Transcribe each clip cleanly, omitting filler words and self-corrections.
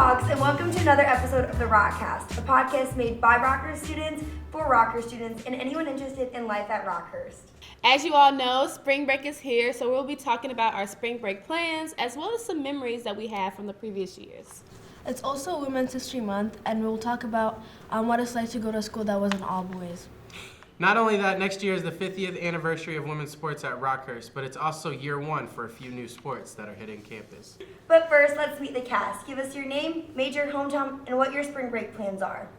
Hawks, and welcome to another episode of the RockCast, a podcast made by Rockhurst students for Rockhurst students and anyone interested in life at Rockhurst. As you all know, spring break is here, so we'll be talking about our spring break plans as well as some memories that we have from the previous years. It's also Women's History Month, and we'll talk about what it's like to go to a school that wasn't all boys. Not only that, next year is the 50th anniversary of women's sports at Rockhurst, but it's also year one for a few new sports that are hitting campus. But first, let's meet the cast. Give us your name, major, hometown, and what your spring break plans are.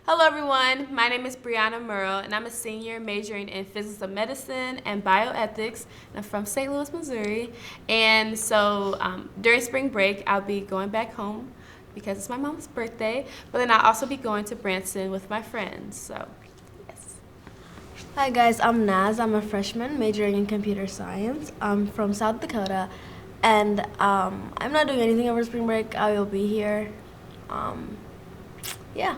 Hello everyone, my name is Brianna Murrow, and I'm a senior majoring in physics of medicine and bioethics, and I'm from St. Louis, Missouri. And so during spring break, I'll be going back home because it's my mom's birthday, but then I'll also be going to Branson with my friends, so yes. Hi guys, I'm Naz. I'm a freshman majoring in computer science. I'm from South Dakota, and I'm not doing anything over spring break. I will be here. Yeah.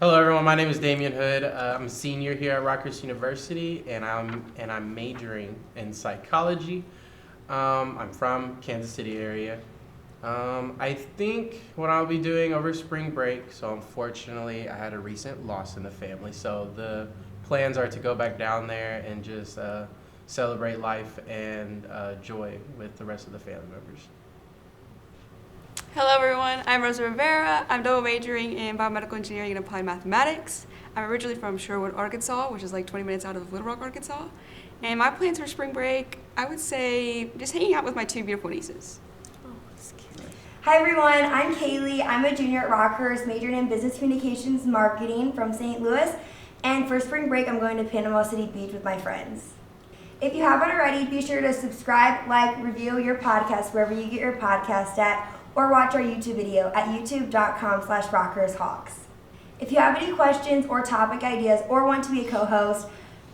Hello everyone, my name is Damian Hood. I'm a senior here at Rockhurst University, and I'm majoring in psychology. I'm from Kansas City area. I think what I'll be doing over spring break, so unfortunately I had a recent loss in the family, so the plans are to go back down there and just celebrate life and joy with the rest of the family members. Hello everyone, I'm Rosa Rivera. I'm double majoring in biomedical engineering and applied mathematics. I'm originally from Sherwood, Arkansas, which is like 20 minutes out of Little Rock, Arkansas. And my plans for spring break, I would say just hanging out with my two beautiful nieces. Hi everyone, I'm Kaylee. I'm a junior at Rockhurst, majoring in business communications and marketing from St. Louis. And for spring break, I'm going to Panama City Beach with my friends. If you haven't already, be sure to subscribe, like, review your podcast wherever you get your podcast at, or watch our YouTube video at youtube.com/RockersHawks. If you have any questions or topic ideas or want to be a co-host,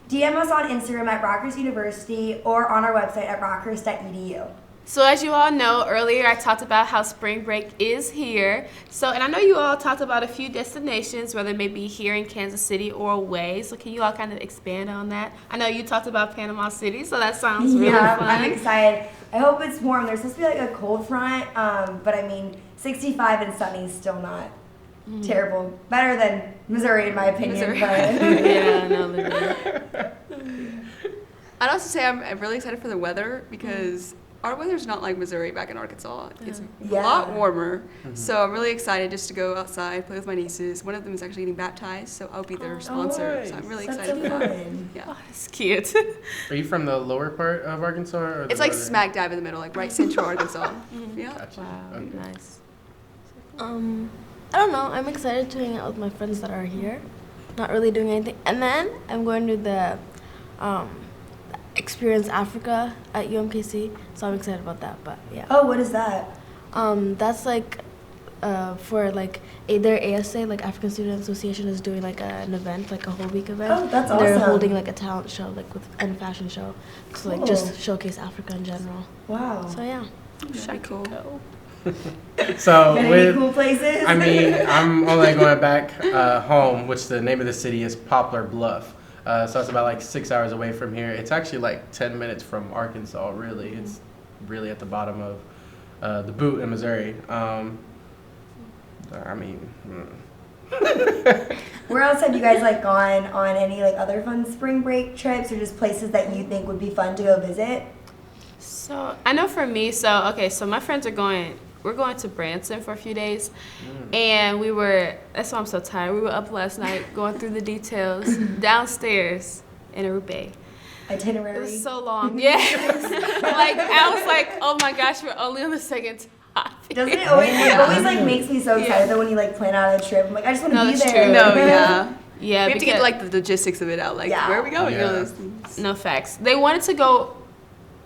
DM us on Instagram at Rockhurst University or on our website at rockhurst.edu. So as you all know, earlier I talked about how spring break is here. And I know you all talked about a few destinations, whether it may be here in Kansas City or away. So can you all kind of expand on that? I know you talked about Panama City, so that sounds really fun. I'm excited. I hope it's warm. There's supposed to be like a cold front, but I mean, 65 and sunny is still not terrible. Better than Missouri, in my opinion. But Yeah, no, literally. I'd also say I'm really excited for the weather because our weather's not like Missouri back in Arkansas. It's a lot warmer. So I'm really excited just to go outside, play with my nieces. One of them is actually getting baptized, so I'll be their sponsor. nice. So I'm really That's excited so for that. fun. Yeah. Oh, that's cute. Are you from the lower part of Arkansas? Or the It's like northern? smack dab in the middle, like right central Arkansas. Yeah. Gotcha. Wow, Okay. nice. I don't know. I'm excited to hang out with my friends that are here. Not really doing anything. And then I'm going to the Experience Africa at UMKC, so I'm excited about that. But yeah. Oh, what is that? That's like for like their ASA, like African Student Association, is doing like an event, like a whole week event. Oh, that's And they're awesome. holding like a talent show, like and a fashion show, to like just showcase Africa in general. Wow. So yeah. That'd be cool. So Got any with, cool places? I mean, I'm only going back home, which the name of the city is Poplar Bluff. So it's about like 6 hours away from here. It's actually like 10 minutes from Arkansas, really. It's really at the bottom of the boot in Missouri. I mean, Where else have you guys like gone on any like other fun spring break trips or just places that you think would be fun to go visit? So I know for me, so my friends we're going to Branson for a few days, and that's why I'm so tired. We were up last night going through the details downstairs in Aruba. Itinerary. It was so long. Yes. Like, I was like, oh my gosh, we're only on the second topic. Doesn't it always, it always like makes me so excited that when you like plan out a trip, I'm like, I just want to No, be that's there. true. No, yeah. Yeah, We have to get like the logistics of it out. Like, Yeah. where are we going? Yeah. You know, those things. No facts. They wanted to go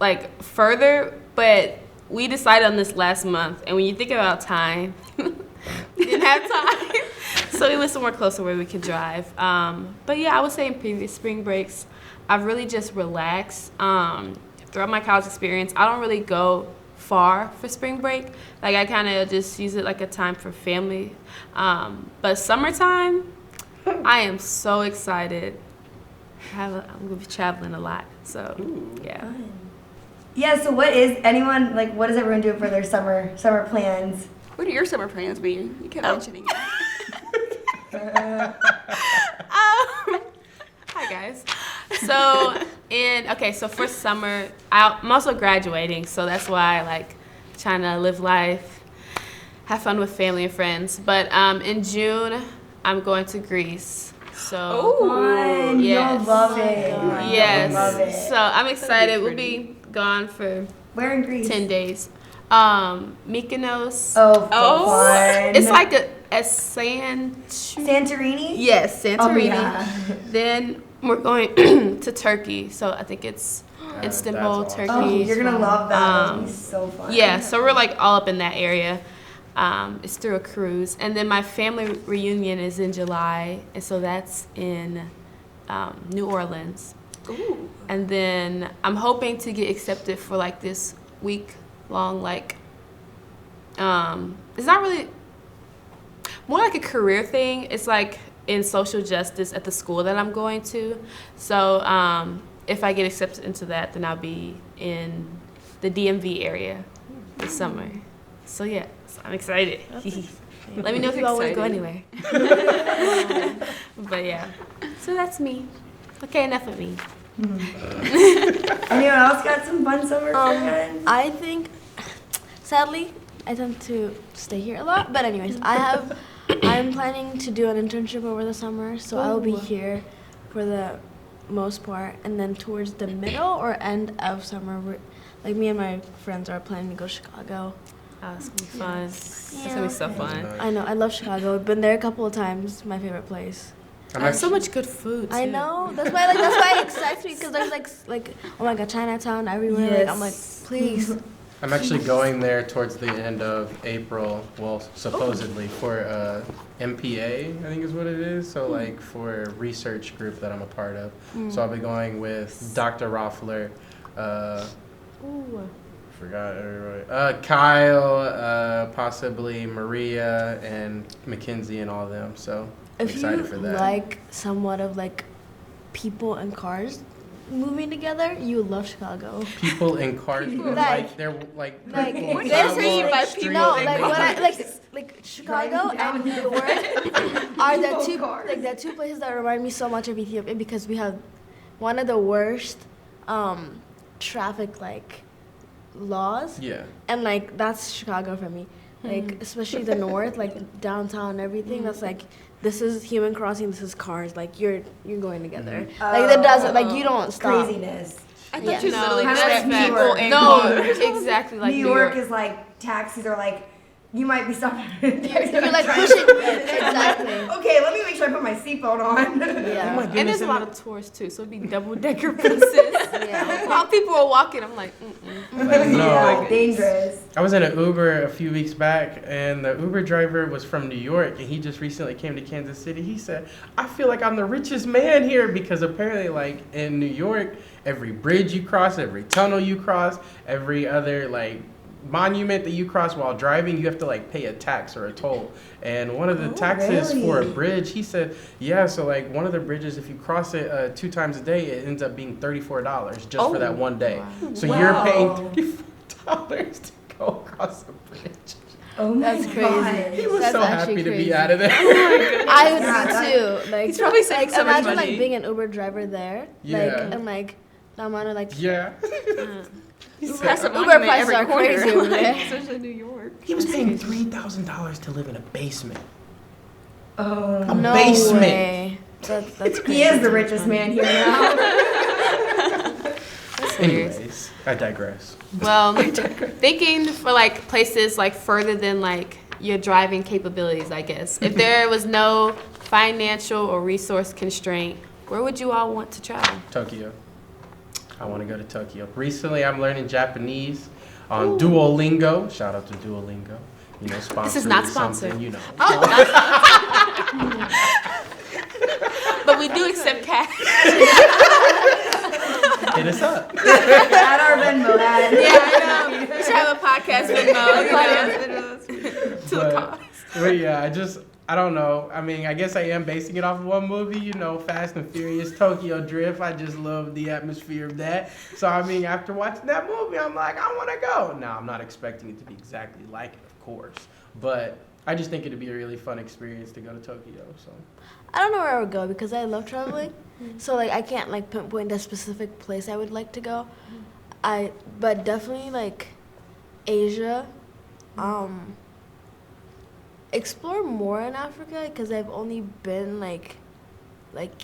like further, but we decided on this last month, and when you think about time, didn't have time. So we went somewhere closer where we could drive. But yeah, I would say in previous spring breaks, I've really just relaxed. Throughout my college experience, I don't really go far for spring break. Like, I kind of just use it like a time for family. But summertime, I am so excited. I'm going to be traveling a lot. So, yeah. Fun. Yeah, so what is everyone doing for their summer plans? What do your summer plans be? You kept mentioning it. Hi guys. So for summer, I'm also graduating, so that's why I like trying to live life, have fun with family and friends. But in June, I'm going to Greece. So Fun. yes. You'll love it. Yes. You'll love it. So I'm excited. We'll pretty. be gone for Where in Greece? 10 days. Mykonos. Oh, Oh. fun. It's like a sand. Santorini? Yes, Oh, Santorini. yeah. Then we're going to Turkey. So I think it's Istanbul, that's awesome. Turkey. Oh, you're gonna love that. That'll be Um, so fun. Yeah, so we're like all up in that area. It's through a cruise. And then my family reunion is in July. And so that's in New Orleans. Ooh. And then I'm hoping to get accepted for like this week long, like, it's not really, more like a career thing. It's like in social justice at the school that I'm going to. So if I get accepted into that, then I'll be in the DMV area this summer. So yeah, so I'm excited. Let me know if you all want to go anywhere. But yeah, so that's me. Okay, enough of me. Anyone else got some fun summer plans? I think, sadly, I tend to stay here a lot. But anyways, I'm planning to do an internship over the summer, so I will be here for the most part. And then towards the middle or end of summer, me and my friends are planning to go to Chicago. Oh, it's gonna be fun. It's Yeah. gonna be so fun. Nice. I know, I love Chicago. I've been there a couple of times. My favorite place. There's so much good food. I too. know. That's why it excites me because there's like oh my god, Chinatown everywhere. Like, I'm like, please. I'm actually going there towards the end of April, well, supposedly, for MPA, I think is what it is. So, like, for a research group that I'm a part of. So I'll be going with Dr. Roffler, forgot everybody, Kyle, possibly Maria, and Mackenzie and all of them. So, I'm If excited you for that. like somewhat of like people and cars moving together, you would love Chicago. People in cars, Like- they're like Like people what that do you mean walk by street people? No, and like they- what I like Chicago and New York are the two places that remind me so much of Ethiopia because we have one of the worst traffic like laws, Yeah. and like that's Chicago for me. Like especially the north, like downtown and everything. That's like this is human crossing. This is cars. Like you're going together. Like that doesn't like you don't stop. Craziness. I Yeah. thought you No, literally Kinda just like said New people York. and No, cars. exactly like New York is like taxis are like you might be stopping. You're like pushing exactly. Okay, let me make sure I put my seatbelt on. Yeah. Oh my And goodness. there's a and lot of tourists too, so it'd be double-decker buses. Yeah. While people are walking, I'm like, Like, no. Yeah, dangerous. I was in an Uber a few weeks back, and the Uber driver was from New York, and he just recently came to Kansas City. He said, I feel like I'm the richest man here, because apparently, like, in New York, every bridge you cross, every tunnel you cross, every other, like, monument that you cross while driving, you have to, like, pay a tax or a toll. And one of the taxes for a really? bridge, he said, yeah, so, like, one of the bridges, if you cross it 2 times a day, it ends up being $34 just for that one day. So you're paying $34 to go across the bridge. Oh my That's crazy. God. He was That's so actually happy to crazy. be out of there. I would Yeah, be too. Like, He's probably saving so much imagine money. like being an Uber driver there. Yeah. Like and like the amount of like Yeah. He Uber said- has a Uber monument prices every are corner, crazy over like, there. especially New York. He was paying $3,000 to live in a basement. Oh, A no basement. way. That's crazy. he is the richest man here now. Anyways, I digress. well, thinking for like places like further than like your driving capabilities, I guess. If there was no financial or resource constraint, where would you all want to travel? Tokyo. I want to go to Tokyo. Recently, I'm learning Japanese on Duolingo. Shout out to Duolingo. You know, sponsored. This is not something, sponsored. You know. But we do accept cash. Hit us up. At our Venmo ad. Yeah, I know. We should have a podcast with no, you know, to the But, cost. but yeah, I don't know. I mean, I guess I am basing it off of one movie, you know, Fast and Furious, Tokyo Drift. I just love the atmosphere of that. So, I mean, after watching that movie, I'm like, I want to go. Now, I'm not expecting it to be exactly like it, of course. But I just think it'd be a really fun experience to go to Tokyo. So I don't know where I would go because I love traveling. So like I can't like pinpoint a specific place I would like to go. But definitely like Asia. Explore more in Africa because I've only been like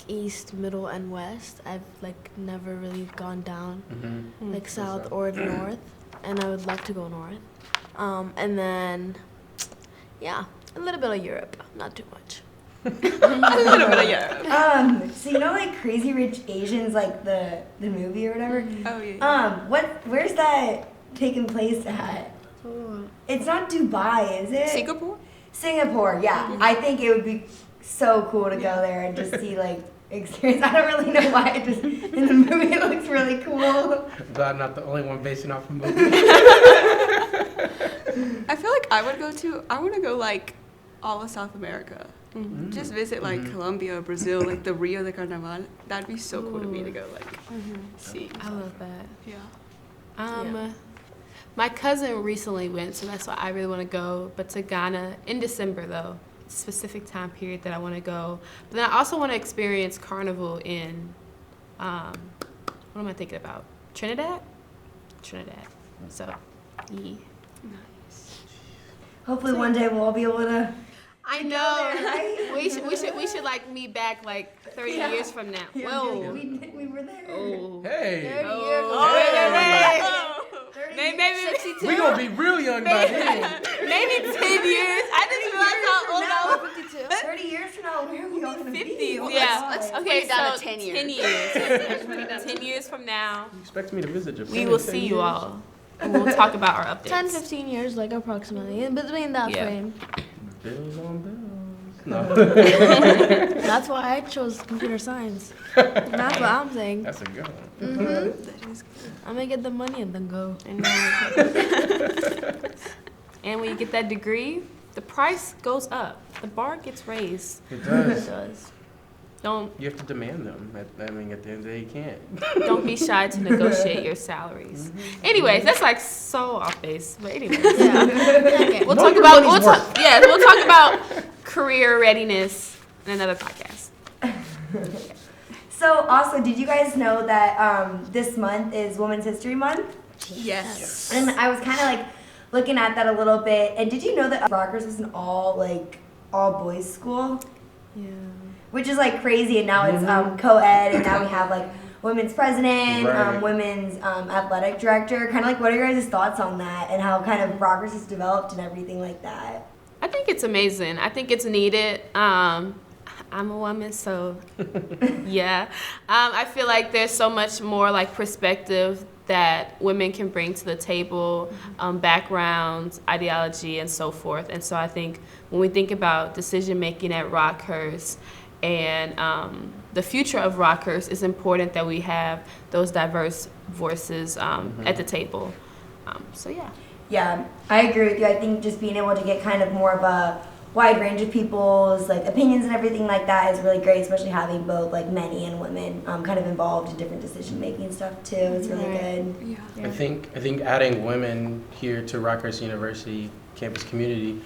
east, middle, and west. I've like never really gone down like south or north, and I would love to go north. And then yeah, a little bit of Europe, not too much. A little bit of Europe. So you know, like Crazy Rich Asians, like the movie or whatever. Oh yeah. Where's that taking place at? It's not Dubai, is it? Singapore, yeah. I think it would be so cool to go there and just see like experience. I don't really know why. It just in the movie it looks really cool. I'm glad I'm not the only one basing off a movie. I feel like I want to go like all of South America. Just visit like Colombia, Brazil, like the Rio de Carnaval. That'd be so cool to me to go like see. I love that. Yeah. My cousin recently went, so that's why I really want to go. But to Ghana in December, though, specific time period that I want to go. But then I also want to experience Carnival in, what am I thinking about? Trinidad. So, yeah. Nice. Hopefully one day we'll all be able to. I know. There, right? we should like meet back like 30 years from now. Yeah, Whoa. we were there. Oh. Hey. 30 years. Oh. 30 Maybe 62. We're going to be real young by then. maybe 10 years. I just realized how old I was. 52. 30 years from now, where are we all going to be? 50s, Oh my yeah. God. Okay, put it down so to 10 years. 10 years. 10 years from now, You expect me to visit Japan? we in will 10 see you years? all. And we'll talk about our updates. 10, 15 years, like approximately, in between that Yeah. frame. Bills on bills. No. That's why I chose computer science. That's what I'm saying. That's a good one. That is I'm gonna get the money and then go. And when you get that degree, the price goes up. The bar gets raised. It It does. does. Don't You have to demand them. At the end of the day, you can't. don't be shy to negotiate your salaries. Anyways, that's like so off base. But anyways, Yeah. Okay. we'll Know talk your about money's worth. we'll talk about career readiness in another podcast. So also, did you guys know that this month is Women's History Month? Yes. And I was kind of like looking at that a little bit. And did you know that Rockhurst was an all boys school? Yeah. Which is like crazy, and now it's co-ed, and now we have like women's president, Right. women's athletic director. Kind of like, what are your guys' thoughts on that, and how kind of Rockhurst has developed and everything like that? I think it's amazing. I think it's needed. I'm a woman, so yeah. I feel like there's so much more like perspective that women can bring to the table, backgrounds, ideology, and so forth. And so I think when we think about decision making at Rockhurst and the future of Rockhurst, it's important that we have those diverse voices at the table. So yeah. Yeah, I agree with you. I think just being able to get kind of more of a wide range of people's like opinions and everything like that is really great, especially having both like men and women kind of involved in different decision making stuff too. It's really good. Yeah. I think adding women here to Rockhurst University campus community,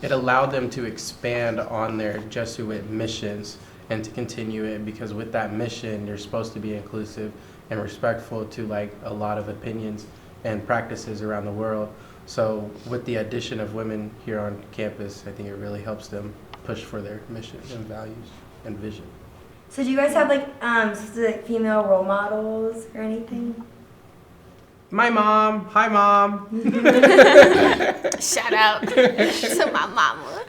it allowed them to expand on their Jesuit missions and to continue it, because with that mission, you're supposed to be inclusive and respectful to like a lot of opinions and practices around the world. So with the addition of women here on campus, I think it really helps them push for their mission and values and vision. So do you guys have like specific female role models or anything? My mom. Hi, Mom. Shout out to my mama.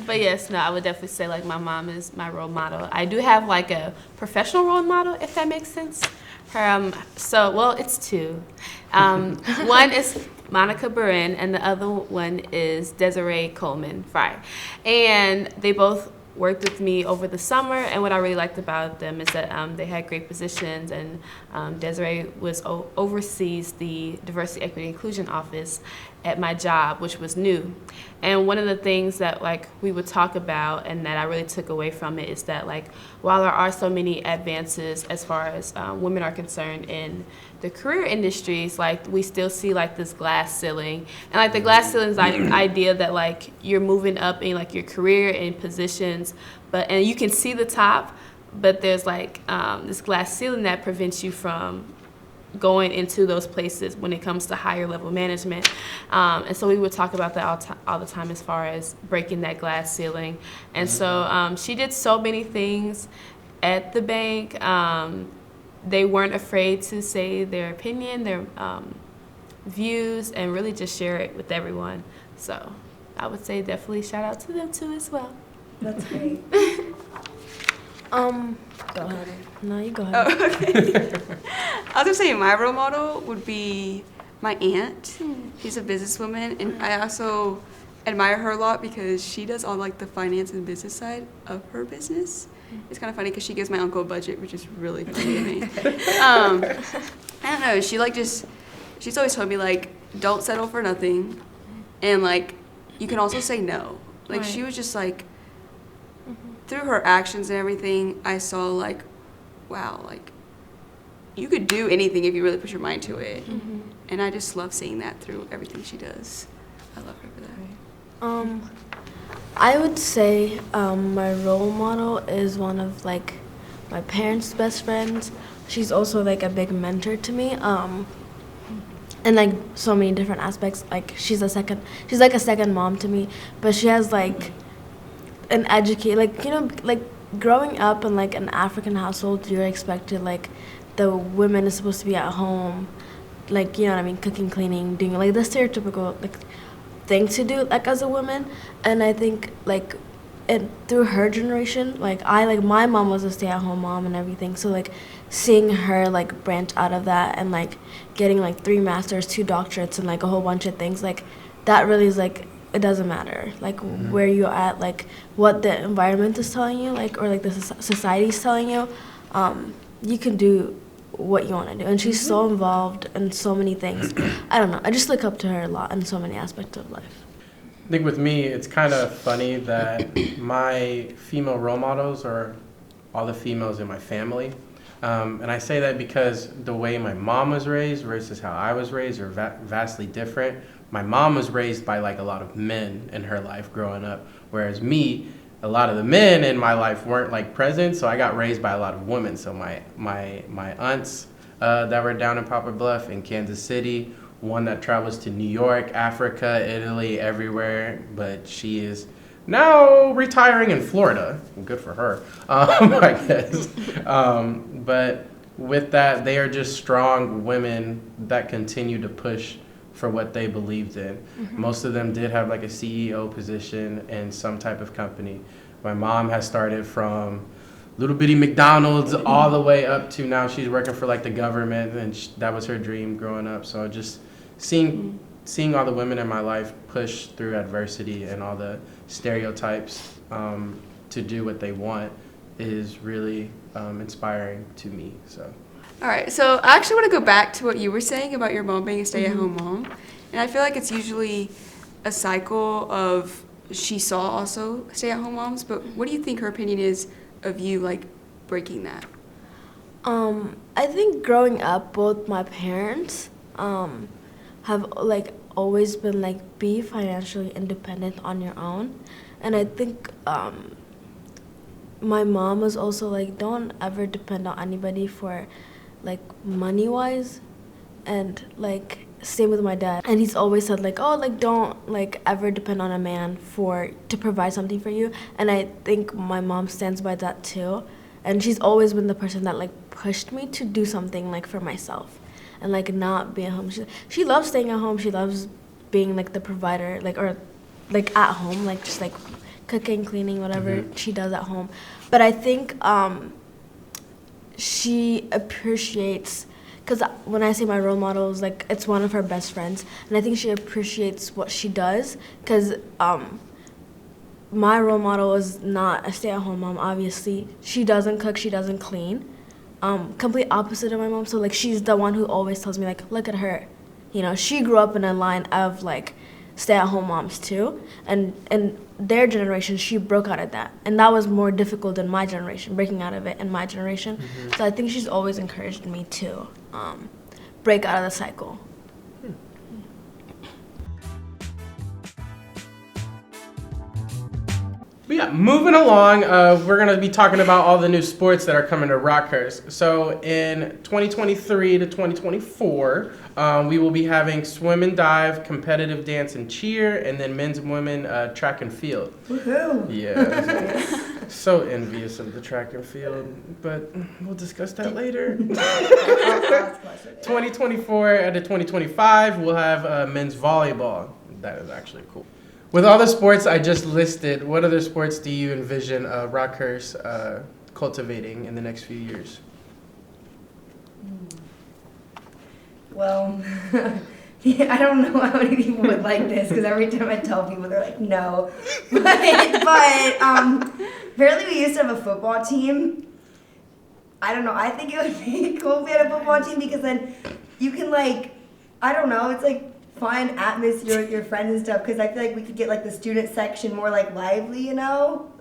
But yes, no, I would definitely say like my mom is my role model. I do have like a professional role model, if that makes sense. It's two. One is Monica Burin, and the other one is Desiree Coleman Fry. And they both worked with me over the summer, and what I really liked about them is that they had great positions, and Desiree oversees the Diversity, Equity, Inclusion Office at my job, which was new. And one of the things that like we would talk about and that I really took away from it is that like while there are so many advances as far as women are concerned in the career industries, like we still see like this glass ceiling, and like the glass ceiling is the idea that like you're moving up in like your career and positions, and you can see the top, but there's like this glass ceiling that prevents you from going into those places when it comes to higher level management. And so we would talk about that all the time as far as breaking that glass ceiling. And so she did so many things at the bank. They weren't afraid to say their opinion, their views, and really just share it with everyone. So I would say definitely shout out to them too as well. That's great. Go ahead. No, you go ahead. Oh, okay. I was gonna say my role model would be my aunt. She's a businesswoman, and I also admire her a lot because she does all like the finance and business side of her business. It's kind of funny because she gives my uncle a budget, which is really funny to me. I don't know. She's always told me like, don't settle for nothing, and like, you can also say no. Like she was just like, through her actions and everything, I saw like, wow, like you could do anything if you really put your mind to it. And I just love seeing that through everything she does. I love her for that. I would say my role model is one of like my parents' best friends. She's also like a big mentor to me. And like so many different aspects. Like she's like a second mom to me, but she has like an like growing up in like an African household, you're expected like the women is supposed to be at home, like, you know what I mean, cooking, cleaning, doing like the stereotypical like thing to do like as a woman. And I think like through her generation, like my mom was a stay-at-home mom and everything, so like seeing her like branch out of that and like getting like 3 masters, 2 doctorates, and like a whole bunch of things, like that really is like, it doesn't matter like where you're at, like what the environment is telling you, like, or like the society's telling you, you can do what you want to do. And she's so involved in so many things. I don't know, I just look up to her a lot in so many aspects of life. I think with me, it's kind of funny that my female role models are all the females in my family. And I say that because the way my mom was raised versus how I was raised are vastly different. My mom was raised by like a lot of men in her life growing up, whereas me, a lot of the men in my life weren't like present, so I got raised by a lot of women. So my aunts that were down in Poplar Bluff, in Kansas City, one that travels to New York, Africa, Italy, everywhere, but she is now retiring in Florida. Good for her, I guess. But with that, they are just strong women that continue to push for what they believed in. Most of them did have like a CEO position in some type of company. My mom has started from little bitty McDonald's all the way up to now she's working for like the government, and that was her dream growing up. So just seeing all the women in my life push through adversity and all the stereotypes to do what they want is really inspiring to me. So. All right, so I actually want to go back to what you were saying about your mom being a stay-at-home mom. And I feel like it's usually a cycle of she saw also stay-at-home moms, but what do you think her opinion is of you, like, breaking that? I think growing up, both my parents have, like, always been, like, be financially independent on your own. And I think my mom was also, like, don't ever depend on anybody for like money-wise, and like same with my dad, and he's always said like, oh, like don't like ever depend on a man to provide something for you. And I think my mom stands by that too, and she's always been the person that like pushed me to do something like for myself and like not be at home. She loves staying at home, she loves being like the provider, like, or like at home, like just like cooking, cleaning, whatever she does at home. But I think she appreciates, because when I say my role model is like, it's one of her best friends, and I think she appreciates what she does, because my role model is not a stay-at-home mom, obviously. She doesn't cook, she doesn't clean. Complete opposite of my mom. So, like, she's the one who always tells me, like, look at her. You know, she grew up in a line of, like, stay-at-home moms, too. And in their generation, she broke out of that. And that was more difficult than my generation, breaking out of it in my generation. Mm-hmm. So I think she's always encouraged me to break out of the cycle. But yeah, moving along, we're going to be talking about all the new sports that are coming to Rockhurst. So in 2023 to 2024, we will be having swim and dive, competitive dance and cheer, and then men's and women track and field. Woohoo! Yeah, so envious of the track and field, but we'll discuss that later. 2024 to 2025, we'll have men's volleyball. That is actually cool. With all the sports I just listed, what other sports do you envision Rockhurst cultivating in the next few years? Well, I don't know how many people would like this because every time I tell people, they're like, no. But apparently we used to have a football team. I don't know. I think it would be cool if we had a football team because then you can, like, I don't know, it's like fun atmosphere with your friends and stuff because I feel like we could get like the student section more like lively, you know?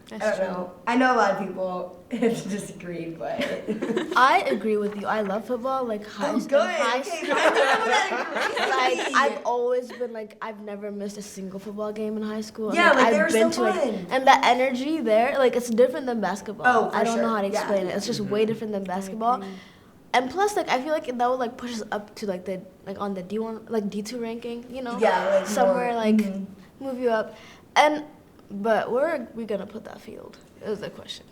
That's I don't know. I know a lot of people disagree, but I agree with you. I love football, like high school. Like I've always been like I've never missed a single football game in high school. Yeah, like I've they were been so to fun. and the energy there, like it's different than basketball. Oh, for I don't sure. know how to explain Yeah. it. It's just way different than basketball. And plus, like I feel like that would like push us up to like the like on the D1 like D2 ranking, you know? Yeah, like somewhere more, like move you up. But where are we gonna put that field? Is the question.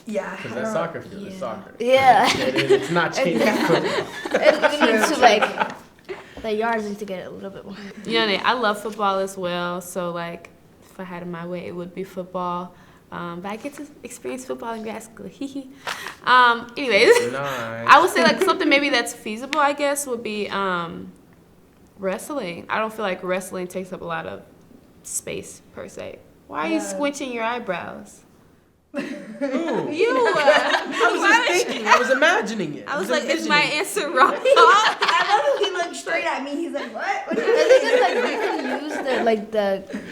Yeah. Because that soccer field is soccer. Yeah. It's not changing football. It needs to like the yards need to get a little bit more. You know, I love football as well. So like, if I had it my way, it would be football. But I get to experience football in grad school. Anyways, Nice. I would say like something maybe that's feasible, I guess, would be wrestling. I don't feel like wrestling takes up a lot of space per se. Why are you squinching your eyebrows? Ooh. You. I was just thinking. I was imagining it. I was like, is my answer wrong? I love when he looked straight at me. He's like, what? I think it's like we can use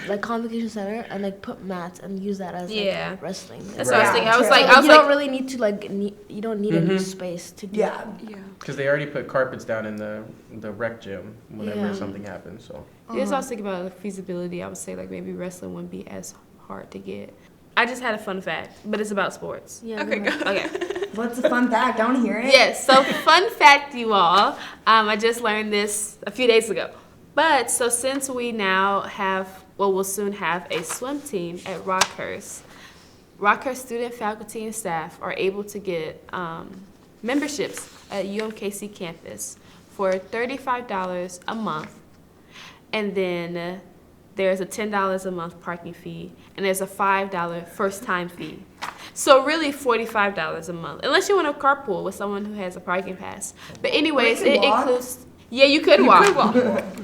the convocation center and like put mats and use that as like wrestling. That's what I was thinking. I was true. like, You don't really need to you don't need a new space to do Yeah. that. Because they already put carpets down in the rec gym whenever Yeah. something happens. So. Yes, I was thinking about feasibility. I would say like maybe wrestling wouldn't be as hard to get. I just had a fun fact, but it's about sports. Yeah. Okay, go. Okay. What's the fun fact? I want to hear it. Yes, so fun fact, you all. I just learned this a few days ago. But so since we now have, we'll soon have a swim team at Rockhurst, Rockhurst student, faculty, and staff are able to get memberships at UMKC campus for $35 a month. And then there's a $10 a month parking fee, and there's a $5 first time fee. So really $45 a month, unless you want to carpool with someone who has a parking pass. But anyways, it includes, you could walk.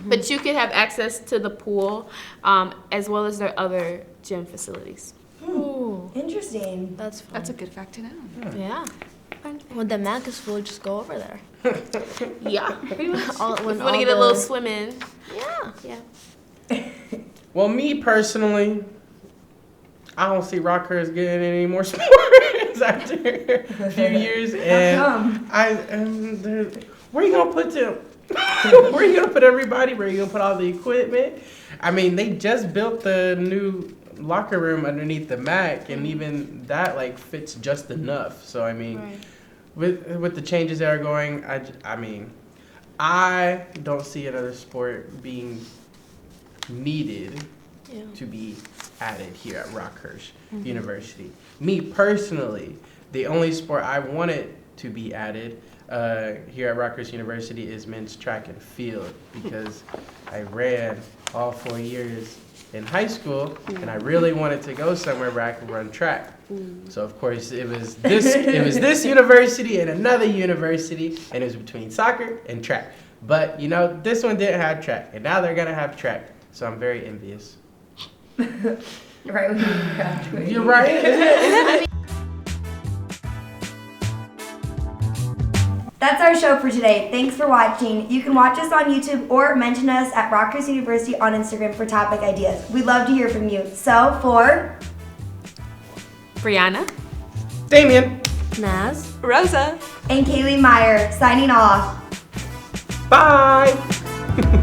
But you could have access to the pool, as well as their other gym facilities. Ooh, Interesting. that's fun. That's a good fact to know. Yeah. When the Mac is full, just go over there. Yeah, pretty much. If you All- want when to all get a little the- swim in. Yeah. Yeah. Well, me personally, I don't see Rockhurst getting any more sports after a few years. And come? where you gonna put them? Where you gonna put everybody? Where you gonna put all the equipment? I mean, they just built the new locker room underneath the MAC, and even that like fits just enough. So I mean, with the changes that are going, I mean, I don't see another sport being needed to be added here at Rockhurst University. Me personally, the only sport I wanted to be added here at Rockhurst University is men's track and field, because I ran all 4 years in high school, and I really wanted to go somewhere where I could run track. So of course it was this university and another university, and it was between soccer and track. But you know, this one didn't have track, and now they're gonna have track. So I'm very envious. Right when you graduate. You're right. Isn't it? That's our show for today. Thanks for watching. You can watch us on YouTube or mention us at Rockhurst University on Instagram for topic ideas. We'd love to hear from you. So for Brianna. Damien. Naz. Rosa. and Kaylee Meyer signing off. Bye.